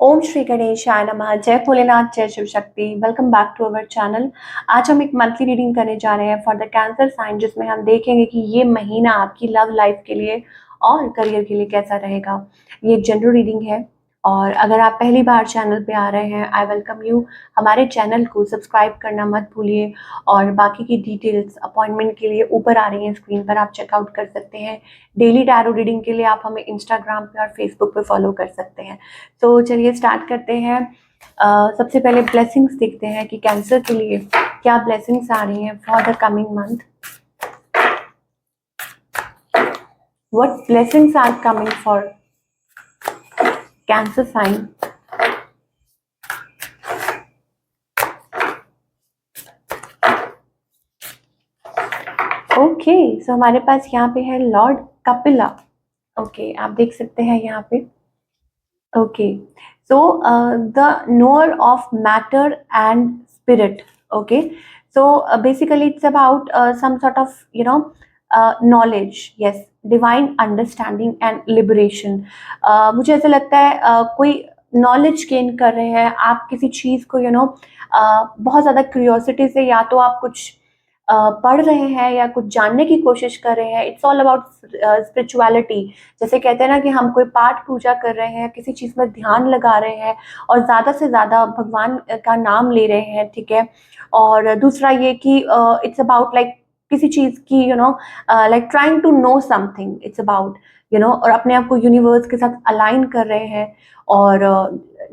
ओम श्री गणेशाय नमः। जय भोलेनाथ, जय Shiv Shakti. Welcome back to our channel. आज हम एक मंथली रीडिंग करने जा रहे हैं फॉर द कैंसर साइन, जिसमें हम देखेंगे कि ये महीना आपकी लव लाइफ के लिए और करियर के लिए कैसा रहेगा। ये एक जनरल रीडिंग है और अगर आप पहली बार चैनल पे आ रहे हैं, आई वेलकम यू। हमारे चैनल को सब्सक्राइब करना मत भूलिए और बाकी की डिटेल्स अपॉइंटमेंट के लिए ऊपर आ रही हैं स्क्रीन पर, आप चेकआउट कर सकते हैं। डेली टैरो रीडिंग के लिए आप हमें इंस्टाग्राम पे और फेसबुक पे फॉलो कर सकते हैं। तो चलिए स्टार्ट करते हैं। सबसे पहले ब्लेसिंग्स देखते हैं कि कैंसर के लिए क्या ब्लेसिंग्स आ रही हैं for the coming month. What blessings are coming for cancer sign. Okay, so हमारे पास यहाँ पे है लॉर्ड कपिला। ओके, आप देख सकते हैं यहाँ पे। Okay, so the knower of matter and spirit. Okay, so basically it's about some sort of knowledge. Yes, divine understanding and liberation. मुझे ऐसा लगता है कोई नॉलेज गेन कर रहे हैं आप किसी चीज़ को, बहुत ज़्यादा क्यूरियोसिटी से, या तो आप कुछ पढ़ रहे हैं या कुछ जानने की कोशिश कर रहे हैं। It's all about spirituality. जैसे कहते हैं ना कि हम कोई पाठ पूजा कर रहे हैं, किसी चीज़ में ध्यान लगा रहे हैं और ज़्यादा से ज़्यादा भगवान का नाम ले रहे हैं, ठीक है। और दूसरा ये कि इट्स अबाउट लाइक किसी चीज़ की like trying to know something. It's about और अपने आप को यूनिवर्स के साथ अलाइन कर रहे हैं। और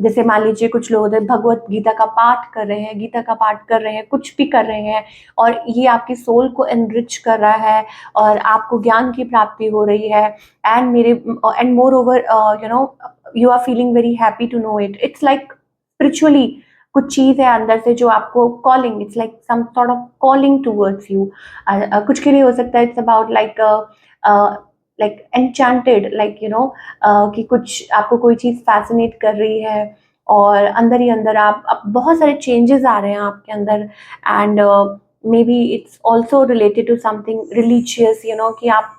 जैसे मान लीजिए कुछ लोग भगवत गीता का पाठ कर रहे हैं, गीता का पाठ कर रहे हैं, कुछ भी कर रहे हैं और ये आपकी सोल को एनरिच कर रहा है और आपको ज्ञान की प्राप्ति हो रही है। And moreover you are feeling very happy to know it. It's like spiritually कुछ चीज़ है अंदर से जो आपको calling, it's like some sort of calling towards you. कुछ के लिए हो सकता है इट्स अबाउट लाइक एन्चेंटेड, कि कुछ आपको कोई चीज़ फैसिनेट कर रही है और अंदर ही अंदर आप बहुत सारे चेंजेस आ रहे हैं आपके अंदर। And maybe it's also related to something religious, कि आप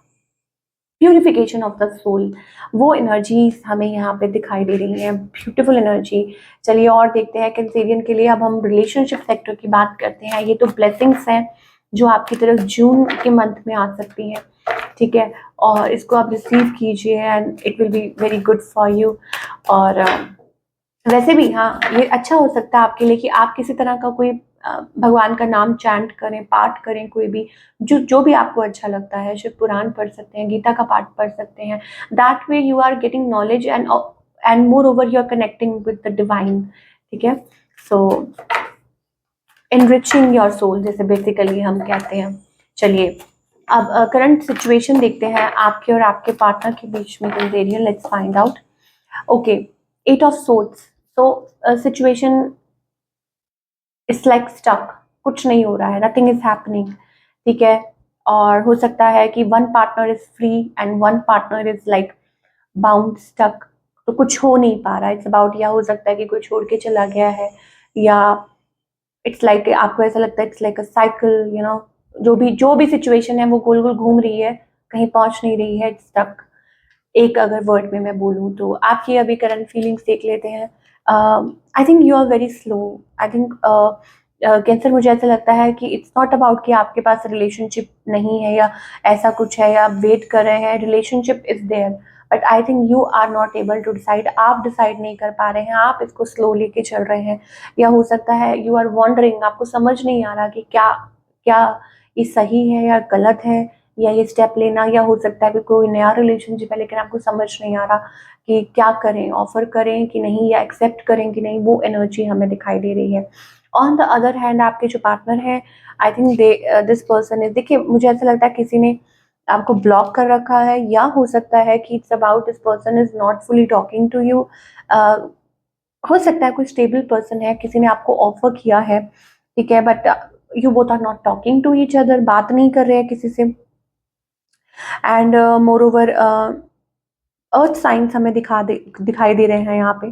प्यूरिफिकेशन ऑफ द सोल, वो एनर्जी हमें यहाँ पे दिखाई दे रही है। Beautiful energy. चलिए और देखते हैं कैंसेरियन के लिए। अब हम रिलेशनशिप सेक्टर की बात करते हैं। ये तो ब्लेसिंग्स हैं जो आपकी तरफ जून के मंथ में आ सकती हैं, ठीक है। और इसको आप रिसीव कीजिए and it will be very good for you. और वैसे भी हाँ, ये अच्छा हो सकता है आपके लिए कि आप किसी तरह का कोई भगवान का नाम चैंट करें, पाठ करें, कोई भी जो भी आपको अच्छा लगता है। शिव पुराण पढ़ सकते हैं, गीता का पाठ पढ़ सकते हैं। That way you are getting knowledge and moreover you are connecting with the divine, ठीक है। सो एनरिचिंग योर सोल, जैसे बेसिकली हम कहते हैं। चलिए अब करंट सिचुएशन देखते हैं आपके और आपके पार्टनर के बीच में। Cancerian, let's find out. Okay, 8 of swords. So situation it's like stuck, कुछ नहीं हो रहा है, नथिंग इज हैपनिंग, ठीक है। और हो सकता है कि one partner is free and one partner is like bound, stuck. तो कुछ हो नहीं पा रहा है। इट्स अबाउट, या हो सकता है कि कोई छोड़ के चला गया है, या इट्स लाइक आपको ऐसा लगता है इट्स लाइक अ साइकिल, जो भी सिचुएशन है वो गोल गोल घूम रही है, कहीं पहुंच नहीं रही है, इट्स स्टक। एक अगर वर्ड में मैं बोलूँ तो आपकी अभी करंट फीलिंग्स देख लेते हैं। I think you are very slow. I think Cancer, मुझे ऐसा लगता है कि इट्स नॉट अबाउट कि आपके पास रिलेशनशिप नहीं है या ऐसा कुछ है या आप वेट कर रहे हैं। Relationship is there, but I think you are not able to decide. आप डिसाइड नहीं कर पा रहे हैं, आप इसको स्लो लेके चल रहे हैं। या हो सकता है यू आर वॉन्डरिंग, आपको समझ नहीं आ रहा कि क्या क्या ये सही है या गलत है, या ये स्टेप लेना। या हो सकता है कि कोई नया रिलेशनशिप है लेकिन आपको समझ नहीं आ रहा कि क्या करें, ऑफर करें कि नहीं, या एक्सेप्ट करें कि नहीं। वो एनर्जी हमें दिखाई दे रही है। ऑन द अदर हैंड आपके जो पार्टनर है, I think this person is, देखिए मुझे ऐसा लगता है किसी ने आपको ब्लॉक कर रखा है, या हो सकता है कि it's about this person is not fully talking to you. हो सकता है कोई स्टेबल पर्सन है, किसी ने आपको ऑफर किया है, ठीक है, but you both are not talking to each other, बात नहीं कर रहे हैं किसी से। And moreover earth signs हमें दिखाई दे रहे हैं यहाँ पे,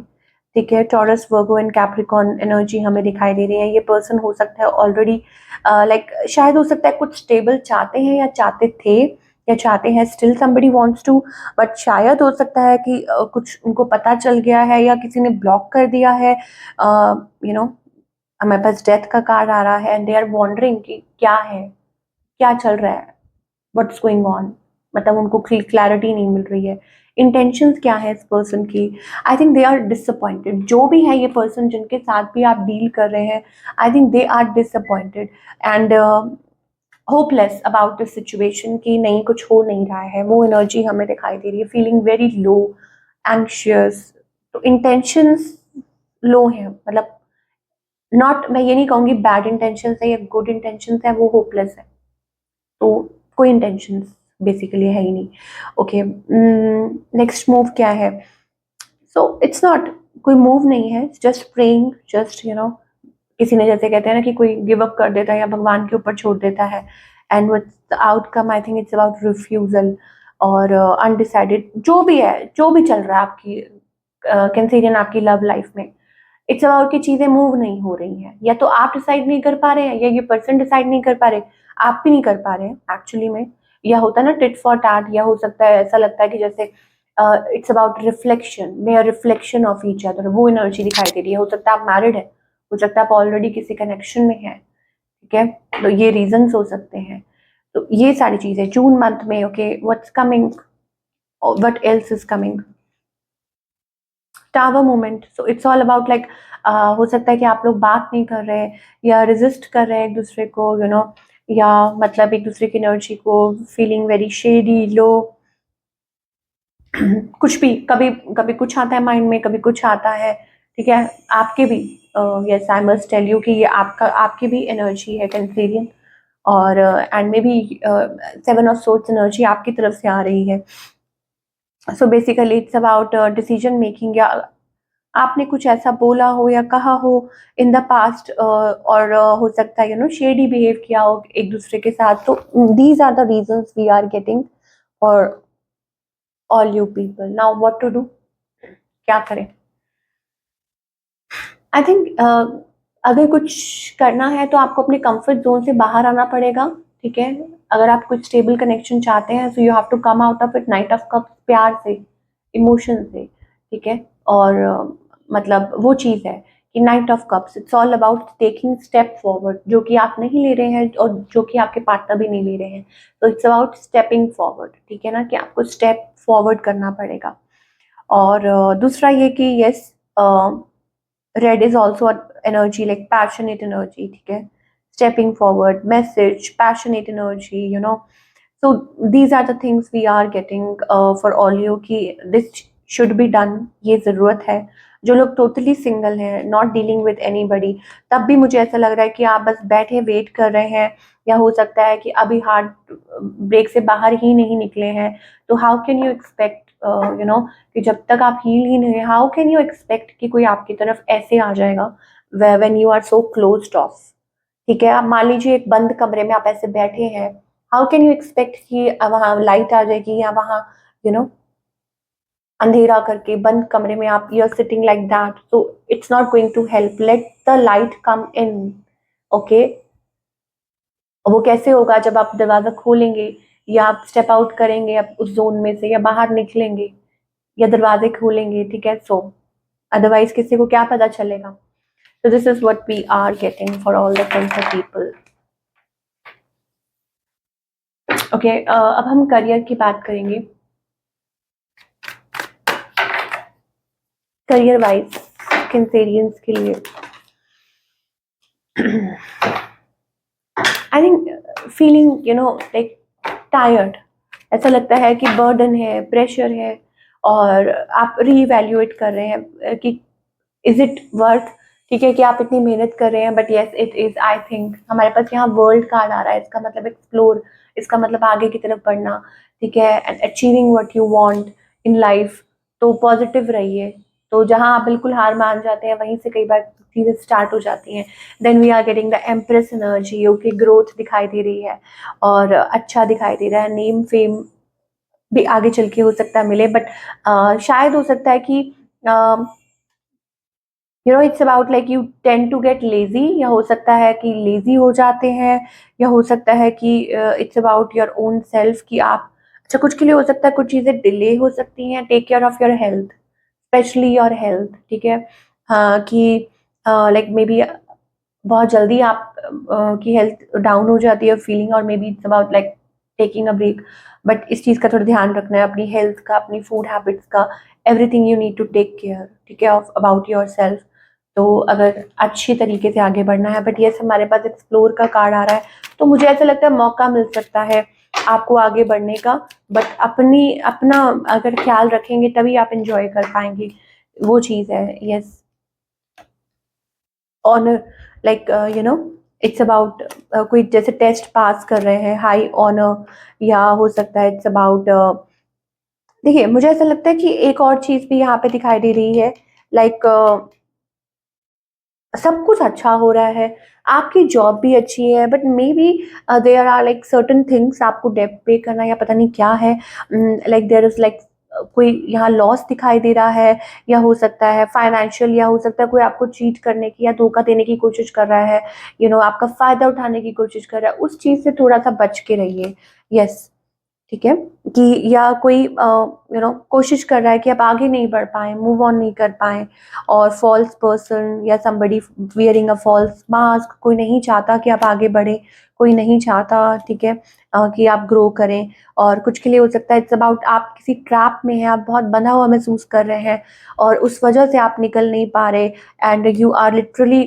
ठीक है। Taurus, Virgo and Capricorn energy हमें दिखाई दे रही है। ये पर्सन हो सकता है ऑलरेडी लाइक शायद हो सकता है कुछ स्टेबल चाहते हैं या चाहते थे, या चाहते हैं, still somebody wants to, but शायद हो सकता है कि कुछ उनको पता चल गया है या किसी ने ब्लॉक कर दिया है, यू नो हमारे पास डेथ का कार्ड आ रहा है एंड दे आर वॉन्डरिंग कि क्या है, क्या चल रहा है, व्हाट्स गोइंग ऑन, मतलब उनको क्लैरिटी नहीं मिल रही है, इंटेंशंस क्या है इस पर्सन की। I think they are disappointed, जो भी है ये पर्सन जिनके साथ भी आप डील कर रहे हैं, I think they are disappointed and hopeless about this situation कि नहीं कुछ हो नहीं रहा है, वो एनर्जी हमें दिखाई दे रही है, फीलिंग वेरी लो, एंक्शियस। तो इंटेंशंस लो है, मतलब नॉट, मैं ये नहीं कहूँगी बैड इंटेंशंस है या गुड इंटेंशंस है, वो होपलेस है, तो कोई इंटेंशंस बेसिकली है ही नहीं। ओके, नेक्स्ट मूव क्या है? सो इट्स नॉट, कोई मूव नहीं है, जस्ट प्रेइंग, जस्ट किसी ने जैसे कहते हैं ना कि कोई गिव अप कर देता है या भगवान के ऊपर छोड़ देता है, and what's the outcome, I think it's about refusal और अनडिसाइडेड, जो भी है, जो भी चल रहा है आपकी कैंसेरियन आपकी लव लाइफ में, इट्स अबाउट कि चीजें मूव नहीं हो रही हैं, या तो आप डिसाइड नहीं कर पा रहे हैं या ये पर्सन डिसाइड नहीं कर पा रहे, आप भी नहीं कर पा रहे हैं एक्चुअली में, या होता है ना टिट फॉर टैट, या हो सकता है ऐसा लगता है कि जैसे it's about reflection, may a reflection of each other, वो एनर्जी दिखाई दे रही है। हो सकता है आप मैरिड है, हो सकता है आप ऑलरेडी किसी कनेक्शन में है, ठीक है, तो ये रीजंस हो सकते हैं। तो ये सारी चीजें जून मंथ में, okay, what's coming, what else is coming, tower moment, so it's all about like, हो सकता है कि आप लोग बात नहीं कर रहे या रेजिस्ट कर रहे हैं एक दूसरे को, या मतलब एक दूसरे की एनर्जी को, फीलिंग वेरी शेडी, लो, कुछ भी, कभी कभी कुछ आता है माइंड में, कभी कुछ आता है, ठीक है, आपके भी, yes I must tell you कि ये आपकी भी एनर्जी है कैंसेरियन, और and maybe 7 of swords energy आपकी तरफ से आ रही है। So basically it's about decision making, या आपने कुछ ऐसा बोला हो या कहा हो इन द पास्ट, और हो सकता है शेडी बिहेव किया हो एक दूसरे के साथ, तो these are the reasons we are getting for all you people. Now what to do, क्या करें? आई थिंक अगर कुछ करना है तो आपको अपने कंफर्ट जोन से बाहर आना पड़ेगा, ठीक है, अगर आप कुछ स्टेबल कनेक्शन चाहते हैं, so you have to come out of it, knight of cups, प्यार से, इमोशन से, ठीक है, और मतलब वो चीज़ है कि night of cups, it's all about taking step forward, जो कि आप नहीं ले रहे हैं और जो कि आपके पार्टनर भी नहीं ले रहे हैं, तो इट्स अबाउट स्टेपिंग फॉरवर्ड, ठीक है ना, कि आपको स्टेप फॉरवर्ड करना पड़ेगा। और दूसरा ये कि yes, red is also energy like passionate energy, ठीक है, stepping forward, message, passionate energy, so these are the things we are getting for all you कि this should be done, ये ज़रूरत है। जो लोग टोटली सिंगल हैं, नॉट डीलिंग विद एनीबडी, तब भी मुझे ऐसा लग रहा है कि आप बस बैठे वेट कर रहे हैं, या हो सकता है कि अभी हार्ट ब्रेक से बाहर ही नहीं निकले हैं, तो हाउ कैन यू एक्सपेक्ट, कि जब तक आप हील ही नहीं, हाउ कैन यू एक्सपेक्ट कि कोई आपकी तरफ ऐसे आ जाएगा when you are so closed off, ठीक है, आप मान लीजिए एक बंद कमरे में आप ऐसे बैठे हैं, हाउ कैन यू एक्सपेक्ट कि वहाँ लाइट आ जाएगी, या वहाँ यू नो अंधेरा करके बंद कमरे में आप, you are sitting like that, so it's not going to help, let the light come in, okay. वो कैसे होगा? जब आप दरवाजा खोलेंगे, या आप स्टेप आउट करेंगे आप उस जोन में से, या बाहर निकलेंगे, या दरवाजे खोलेंगे, ठीक है, सो अदरवाइज किसी को क्या पता चलेगा। So this is what we are getting for all the cancer people. Okay, अब हम करियर की बात करेंगे। करियर वाइज कैंसेरियंस के लिए I think feeling like tired, ऐसा लगता है कि बर्डन है, प्रेशर है, और आप रीवैल्यूएट कर रहे हैं कि इज इट वर्थ, ठीक है, कि आप इतनी मेहनत कर रहे हैं, but yes it is, I think हमारे पास यहाँ वर्ल्ड कार्ड आ रहा है, इसका मतलब एक्सप्लोर, इसका मतलब आगे की तरफ बढ़ना, ठीक है, and achieving what you want in life, तो पॉजिटिव रहिए। तो जहाँ आप बिल्कुल हार मान जाते हैं, वहीं से कई बार चीज़ें स्टार्ट हो जाती हैं। Then we are getting the empress energy, okay, growth दिखाई दे रही है, और अच्छा दिखाई दे रहा है, नेम फेम भी आगे चल के हो सकता है मिले, बट शायद हो सकता है कि it's about like you tend to get lazy, या हो सकता है कि लेजी हो जाते हैं, या हो सकता है कि it's about your own self, कि आप अच्छा, कुछ के लिए हो सकता है कुछ चीज़ें डिले हो सकती हैं। Take care of your health, specially your health, ठीक है। हाँ, कि लाइक मे बी बहुत जल्दी आप की हेल्थ डाउन हो जाती है फीलिंग, और maybe it's about like taking a break. But इस चीज़ का थोड़ा ध्यान रखना है, अपनी हेल्थ का, अपनी फूड हैबिट्स का, everything you need to take care, ठीक है, ऑफ अबाउट योर सेल्फ। तो अगर अच्छी तरीके से आगे बढ़ना है, बट यस हमारे पास एक्सप्लोर का कार्ड आ रहा है, तो मुझे ऐसा लगता है मौका मिल सकता है आपको आगे बढ़ने का। बट अपना अगर ख्याल रखेंगे तभी आप इंजॉय कर पाएंगे, वो चीज़ है। Yes, honour, like you know, it's about कोई जैसे टेस्ट पास कर रहे हैं, हाई ऑनर, या हो सकता है इट्स अबाउट, देखिए मुझे ऐसा लगता है कि एक और चीज़ भी यहाँ पे दिखाई दे रही है, लाइक सब कुछ अच्छा हो रहा है, आपकी जॉब भी अच्छी है, but maybe there are like certain things, आपको डेब्ट पे करना या पता नहीं क्या है, लाइक देयर इज लाइक कोई यहाँ लॉस दिखाई दे रहा है, या हो सकता है फाइनेंशियल, या हो सकता है कोई आपको चीट करने की या धोखा देने की कोशिश कर रहा है, आपका फायदा उठाने की कोशिश कर रहा है, उस चीज से थोड़ा सा बच के रहिए। यस, ठीक है, कि या कोई कोशिश कर रहा है कि आप आगे नहीं बढ़ पाए, मूव ऑन नहीं कर पाए, और फॉल्स पर्सन या somebody wearing a false mask, कोई नहीं चाहता कि आप आगे बढ़े, कोई नहीं चाहता, ठीक है, कि आप ग्रो करें। और कुछ के लिए हो सकता है इट्स अबाउट आप किसी ट्रैप में हैं, आप बहुत बंधा हुआ महसूस कर रहे हैं, और उस वजह से आप निकल नहीं पा रहे, and you are literally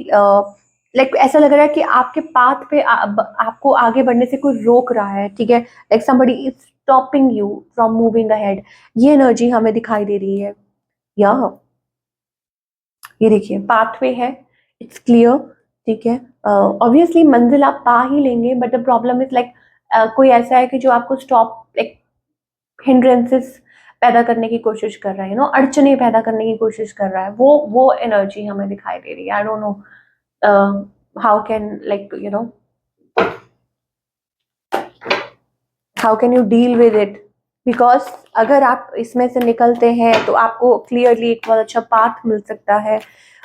like ऐसा लग रहा है कि आपके पाथ पे आपको आगे बढ़ने से कोई रोक रहा है, ठीक है, like somebody is stopping you from moving ahead। ये एनर्जी हमें दिखाई दे रही है। या ये देखिए पाथवे है, इट्स क्लियर, ठीक है। ऑब्वियसली मंजिल आप पा ही लेंगे, but the problem is like कोई ऐसा है कि जो आपको स्टॉप, लाइक हिंड्रेंसेस पैदा करने की कोशिश कर रहा है, अड़चने पैदा करने की कोशिश कर रहा है, वो एनर्जी हमें दिखाई दे रही है। I don't know how can like how can you deal with it, because अगर आप इसमें से निकलते हैं तो आपको क्लियरली एक बहुत अच्छा पाथ मिल सकता है,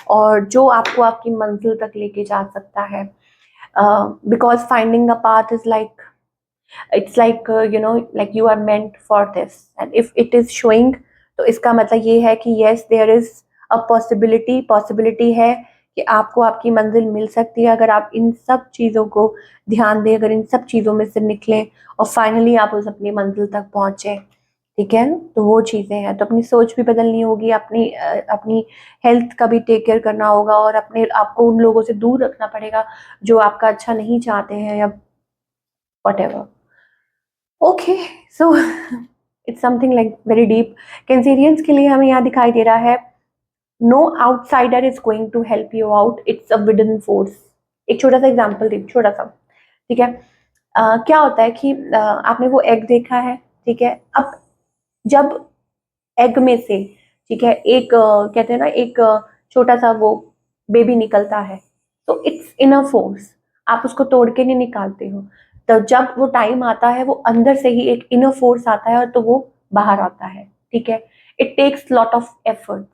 और जो आपको आपकी मंजिल तक लेके जा सकता है। Because finding a path is like, it's like like you are meant for this, and if it is showing, तो इसका मतलब ये है कि yes there is a possibility है कि आपको आपकी मंजिल मिल सकती है, अगर आप इन सब चीज़ों को ध्यान दें, अगर इन सब चीज़ों में से निकलें, और फाइनली आप उस अपनी मंजिल तक पहुंचे, ठीक है। तो वो चीज़ें हैं, तो अपनी सोच भी बदलनी होगी, अपनी हेल्थ का भी टेक केयर करना होगा, और अपने आपको उन लोगों से दूर रखना पड़ेगा जो आपका अच्छा नहीं चाहते हैं, या whatever. Okay, so it's something like very deep. Cancerians के लिए हमें यहाँ दिखाई दे रहा है, no outsider is going to help you out, it's a within force. एक छोटा सा एग्जाम्पल दी, छोटा सा, ठीक है। क्या होता है कि आपने वो एग देखा है, ठीक है। अब जब एग में से, ठीक है, एक कहते हैं ना, एक छोटा सा वो बेबी निकलता है, तो इट्स इन अ फोर्स, आप उसको तोड़ के नहीं निकालते हो। तो जब वो टाइम आता है, वो अंदर से ही एक इनर फोर्स आता है, और तो वो बाहर आता है, ठीक है। It takes lot of efforts,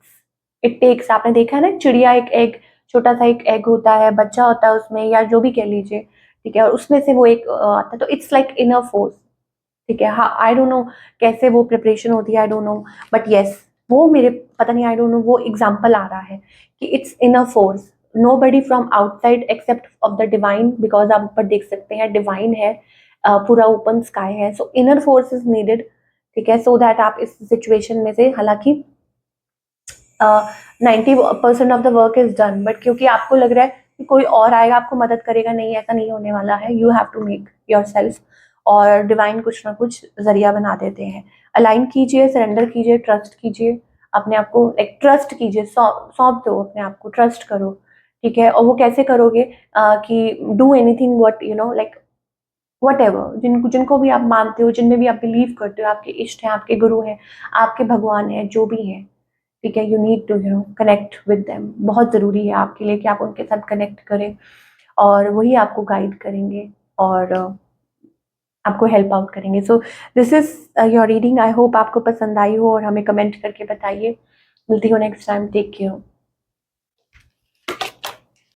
it takes, आपने देखा है ना, चिड़िया एक एग, छोटा सा एक एग होता है, बच्चा होता है उसमें, या जो भी कह लीजिए, ठीक है, और उसमें से वो एक आता है, तो इट्स लाइक इनर फोर्स, ठीक है। हाँ, आई डोंट नो कैसे वो प्रिपरेशन होती है, I don't know, but yes, वो मेरे पता नहीं, आई डोंट नो, वो एग्जाम्पल आ रहा है कि it's inner force, nobody from outside except of the divine, because आप ऊपर देख सकते हैं डिवाइन है, पूरा ओपन स्काई है, सो इनर फोर्स इज नीडेड, ठीक है, सो दैट आप इस सिचुएशन में से, हालांकि 90% of the work is done, but क्योंकि आपको लग रहा है कि कोई और आएगा आपको मदद करेगा, नहीं, ऐसा नहीं होने वाला है, you have to make yourself, और डिवाइन कुछ ना कुछ जरिया बना देते हैं। अलाइन कीजिए, सरेंडर कीजिए, ट्रस्ट कीजिए अपने आप को, एक ट्रस्ट कीजिए, सौंप दो अपने आप को, ट्रस्ट करो, ठीक है। और वो कैसे करोगे, कि do anything what like what ever, जिनको भी आप मानते हो, जिनमें भी आप बिलीव करते हो, आपके इष्ट हैं, आपके गुरु हैं, आपके भगवान हैं, जो भी हैं, ठीक है, you need to connect with them, बहुत ज़रूरी है आपके लिए कि आप उनके साथ कनेक्ट करें, और वही आपको गाइड करेंगे, और आपको हेल्प आउट करेंगे। So this is your reading, I hope आपको पसंद आई हो, और हमें कमेंट करके बताइए। मिलती हूँ नेक्स्ट टाइम, टेक केयर।